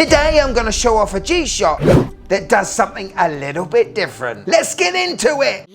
Today I'm going to show off a GShock that does something a little bit different. Let's get into it!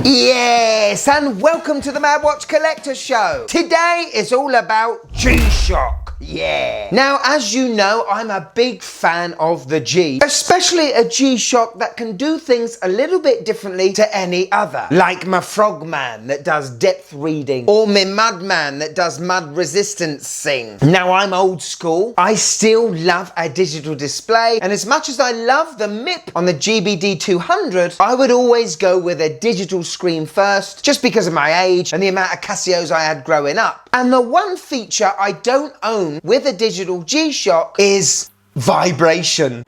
Yes, and welcome to the Mad Watch Collector Show. Today is all about GShock. Yeah. Now, as you know, I'm a big fan of the G, especially a GShock that can do things a little bit differently to any other. Like my Frogman that does depth reading, or my Mudman that does mud resistancing. Now, I'm old school. I still love a digital display, and as much as I love the MIP on the GBD 200, I would always go with a digital screen first, just because of my age and the amount of Casios I had growing up. And the one feature I don't own with a digital GShock is vibration.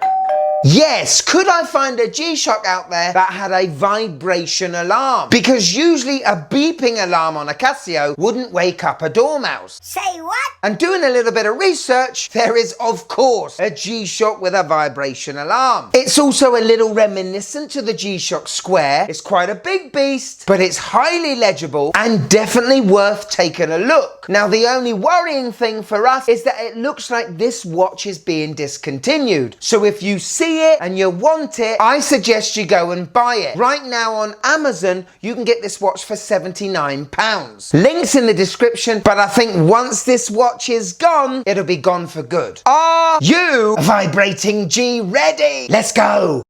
Yes, could I find a GShock out there that had a vibration alarm? Because usually a beeping alarm on a Casio wouldn't wake up a dormouse. Say what? And doing a little bit of research, there is of course a GShock with a vibration alarm. It's also a little reminiscent to the GShock Square. It's quite a big beast, but it's highly legible and definitely worth taking a look. Now, the only worrying thing for us is that it looks like this watch is being discontinued. So if you see it and you want it, I suggest you go and buy it. Right now on Amazon, you can get this watch for £79. Links in the description, but I think once this watch is gone, it'll be gone for good. Are you vibrating G ready? Let's go!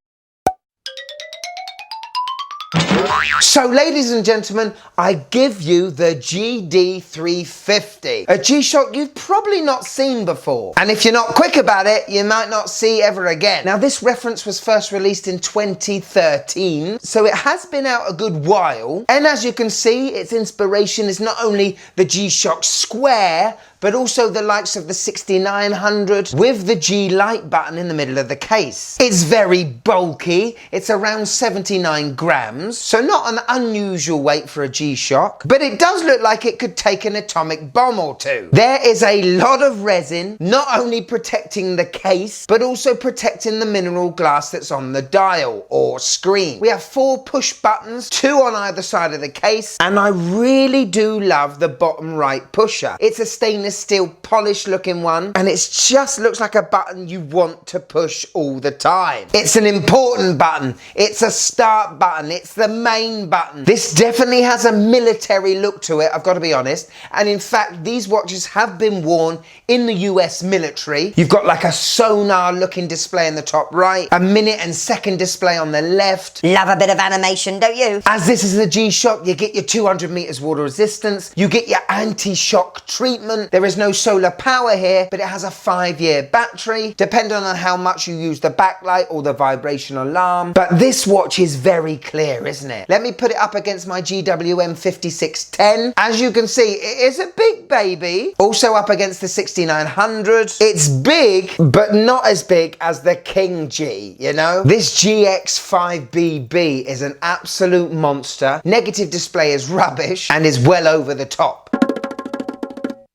So, ladies and gentlemen, I give you the GD350, a GShock you've probably not seen before. And if you're not quick about it, you might not see ever again. Now, this reference was first released in 2013, so it has been out a good while. And as you can see, its inspiration is not only the GShock Square, but also the likes of the 6900 with the G light button in the middle of the case. It's very bulky. It's around 79 grams, so not an unusual weight for a GShock, but it does look like it could take an atomic bomb or two. There is a lot of resin, not only protecting the case, but also protecting the mineral glass that's on the dial or screen. We have 4 push buttons, 2 on either side of the case, and I really do love the bottom right pusher. It's a stainless steel polished looking one, and it just looks like a button you want to push all the time. It's an important button. It's a start button. It's the main button. This definitely has a military look to it, I've got to be honest. And in fact, these watches have been worn in the US military. You've got like a sonar looking display in the top right, a minute and second display on the left. Love a bit of animation, don't you? As this is a GShock, you get your 200 meters water resistance, you get your anti-shock treatment. There is no solar power here, but it has a 5-year battery, depending on how much you use the backlight or the vibration alarm. But this watch is very clear, isn't it? Let me put it up against my GWM 5610. As you can see, it is a big baby. Also up against the 6900. It's big, but not as big as the King G, you know? This GX5BB is an absolute monster. Negative display is rubbish and is well over the top.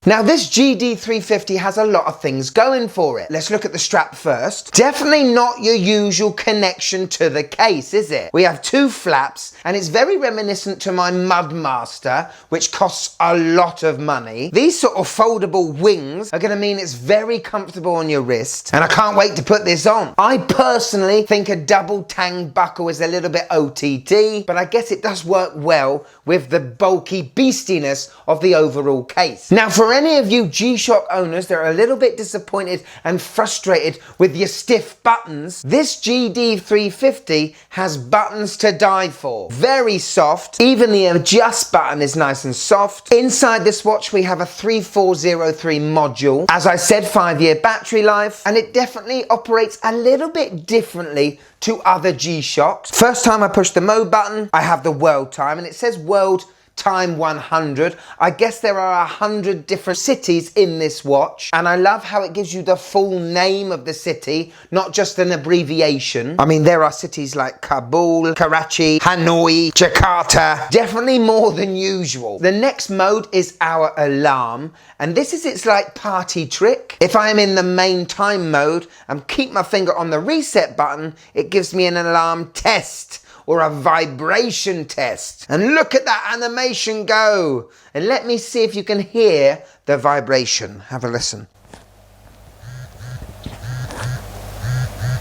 Now, this GD350 has a lot of things going for it. Let's look at the strap first. Definitely not your usual connection to the case, is it? We have 2 flaps, and it's very reminiscent to my Mudmaster, which costs a lot of money. These sort of foldable wings are gonna mean it's very comfortable on your wrist, and I can't wait to put this on. I personally think a double tang buckle is a little bit OTT, but I guess it does work well with the bulky beastiness of the overall case. Now, for any of you GShock owners that are a little bit disappointed and frustrated with your stiff buttons, this GD350 has buttons to die for. Very soft. Even the adjust button is nice and soft. Inside this watch we have a 3403 module. As I said, 5-year battery life, and it definitely operates a little bit differently to other GShocks. First time I push the mode button, I have the world time, and it says world time 100. I guess there are 100 different cities in this watch, and I love how it gives you the full name of the city, not just an abbreviation. I mean, there are cities like Kabul, Karachi, Hanoi, Jakarta, definitely more than usual. The next mode is our alarm, and this is its like party trick. If I am in the main time mode and keep my finger on the reset button, it gives me an alarm test, or a vibration test. And look at that animation go. And let me see if you can hear the vibration. Have a listen.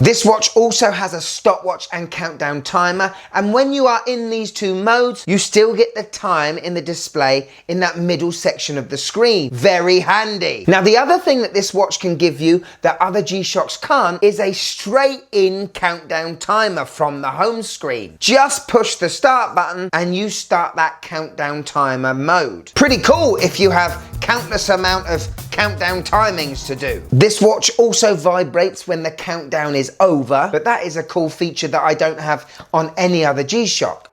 This watch also has a stopwatch and countdown timer, and when you are in these two modes, you still get the time in the display in that middle section of the screen. Very handy. Now, the other thing that this watch can give you that other G-Shocks can't is a straight-in countdown timer from the home screen. Just push the start button and you start that countdown timer mode. Pretty cool if you have countless amount of countdown timings to do. This watch also vibrates when the countdown is over, but that is a cool feature that I don't have on any other G-Shock.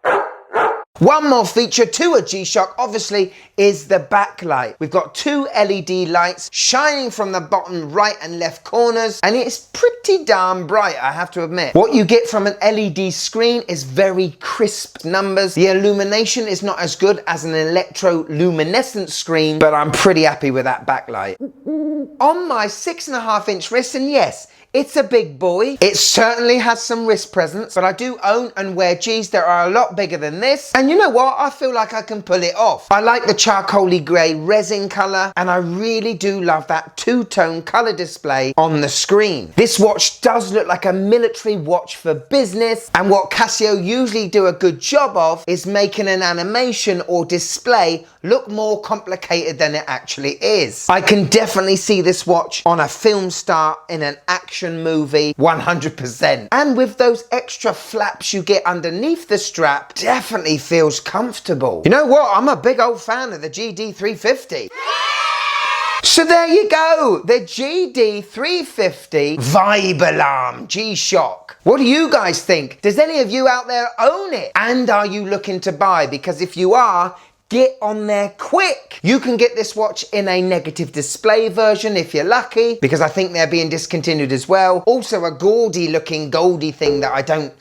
One more feature to a G-Shock, obviously, is the backlight. We've got two LED lights shining from the bottom right and left corners, and it's pretty darn bright, I have to admit. What you get from an LED screen is very crisp numbers. The illumination is not as good as an electroluminescent screen, but I'm pretty happy with that backlight. On my 6.5-inch wrist, and yes, it's a big boy. It certainly has some wrist presence, but I do own and wear Gs that are a lot bigger than this. And you know what? I feel like I can pull it off. I like the charcoaly grey resin colour, and I really do love that two-tone colour display on the screen. This watch does look like a military watch for business, and what Casio usually do a good job of is making an animation or display look more complicated than it actually is. I can definitely see this watch on a film star in an action movie 100%. And with those extra flaps you get underneath the strap, definitely feels comfortable. You know what? I'm a big old fan of the GD350. So there you go, the GD350 Vibe Alarm G-Shock. What do you guys think? Does any of you out there own it? And are you looking to buy? Because if you are, get on there quick. You can get this watch in a negative display version if you're lucky, because I think they're being discontinued as well. Also a gaudy looking goldy thing that I don't,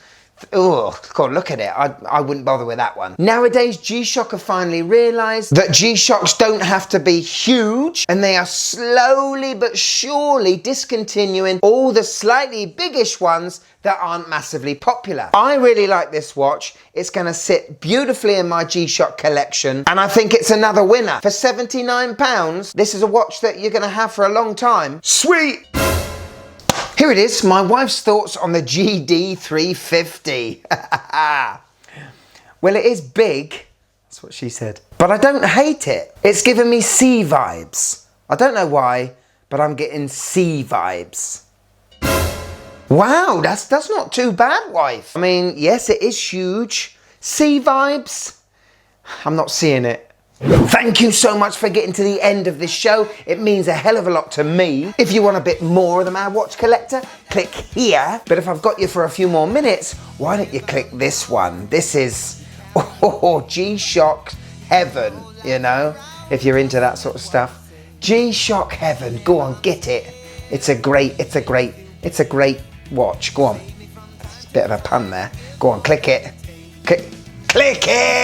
oh God, look at it. I wouldn't bother with that one. Nowadays, G-Shock have finally realised that G-Shocks don't have to be huge, and they are slowly but surely discontinuing all the slightly biggish ones that aren't massively popular. I really like this watch. It's gonna sit beautifully in my G-Shock collection, and I think it's another winner. For £79, this is a watch that you're gonna have for a long time. Sweet! Here it is, my wife's thoughts on the GD350. Well, it is big, that's what she said, but I don't hate it. It's giving me sea vibes. I don't know why, but I'm getting sea vibes. Wow, that's not too bad, wife. I mean, yes, it is huge. Sea vibes? I'm not seeing it. Thank you so much for getting to the end of this show. It means a hell of a lot to me. If you want a bit more of the Mad Watch Collector, click here. But if I've got you for a few more minutes, why don't you click this one? This is G-Shock heaven, you know, if you're into that sort of stuff. G-Shock heaven, go on, get it. It's a great watch. Go on. It's a bit of a pun there. Go on, click it. Click it!